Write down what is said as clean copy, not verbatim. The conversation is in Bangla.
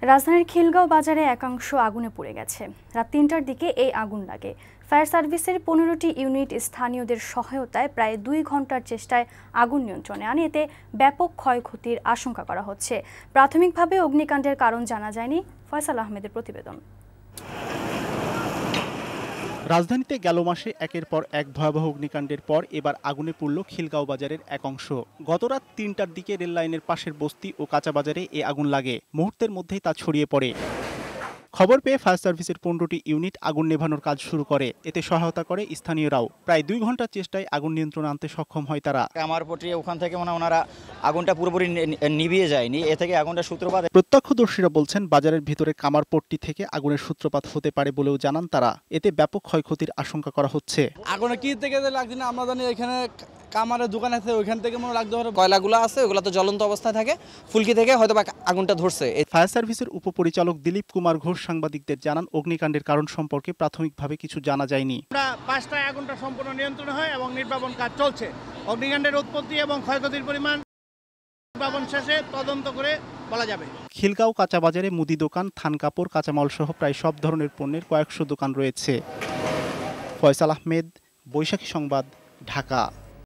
রাজধানীর খিলগাঁও বাজারে একাংশ আগুনে পুড়ে গেছে। রাত ৩টার দিকে এই আগুন লাগে। ফায়ার সার্ভিসের ১৫টি ইউনিট স্থানীয়দের সহায়তায় প্রায় ২ ঘন্টার চেষ্টায় আগুন নিয়ন্ত্রণে আনে। এতে ব্যাপক ক্ষয়ক্ষতির আশঙ্কা করা হচ্ছে। প্রাথমিকভাবে অগ্নিকাণ্ডের কারণ জানা যায়নি। ফয়সাল আহমেদের প্রতিবেদন। রাজধানীতে গেল মাসে একের পর এক ভয়াবহ অগ্নিকাণ্ডের পর এবার আগুনে পুড়ল খিলগাঁও বাজারের এক অংশ। গতরাত ৩টার দিকে রেল লাইনের পাশের বস্তি ও কাঁচা বাজারে এ আগুন লাগে। মুহূর্তের মধ্যেই তা ছড়িয়ে পড়ে। খবর পেয়ে ফায়ার সার্ভিসের ১৫টি ইউনিট আগুন নেভানোর কাজ শুরু করে। এতে সহায়তা করে স্থানীয়রাও। প্রায় ২ ঘন্টার চেষ্টায় আগুন নিয়ন্ত্রণে আনতে সক্ষম হয় তারা। আমার পটিয়ে ওখান থেকে ওনারা আগুনটা পুরোপুরি নিভিয়ে যায়নি, এ থেকে আগুনটা সূত্রপাত। প্রত্যক্ষদর্শীরা বলছেন, বাজারের ভিতরে কামারপট্টি থেকে আগুনের সূত্রপাত হতে পারে বলেও জানান তারা। এতে ব্যাপক ক্ষয়ক্ষতির আশঙ্কা করা হচ্ছে। আগুনে কি থেকে লাগছে না আমরা জানি। এখানে কামারের দোকান আছে, ওইখান থেকে মনে লাগতে পারে। কয়লাগুলো আছে, ওগুলো তো জ্বলন্ত অবস্থায় থাকে। ফুলকি থেকে হয়তো বা আগুনটা ধরছে। ফায়ার সার্ভিসের উপপরিচালক দিলীপ কুমার ঘোষ সাংবাদিকদের জানান, অগ্নিকাণ্ডের কারণ সম্পর্কে প্রাথমিকভাবে কিছু জানা যায়নি। ৫টায় আগুনটা সম্পূর্ণ নিয়ন্ত্রণ হয় এবং নির্বাপন কাজ চলছে। অগ্নিকাণ্ডের উৎপত্তি এবং ক্ষয়ক্ষতির পরিমাণ নির্বাপন শেষে তদন্ত করে বলা যাবে। খিলগাঁও কাঁচা বাজারে মুদি দোকান, থান কাপড়, কাঁচামাল সহ প্রায় সব ধরনের পণ্যের কয়েকশো দোকান রয়েছে। ফয়সাল আহমেদ, বৈশাখী সংবাদ, ঢাকা।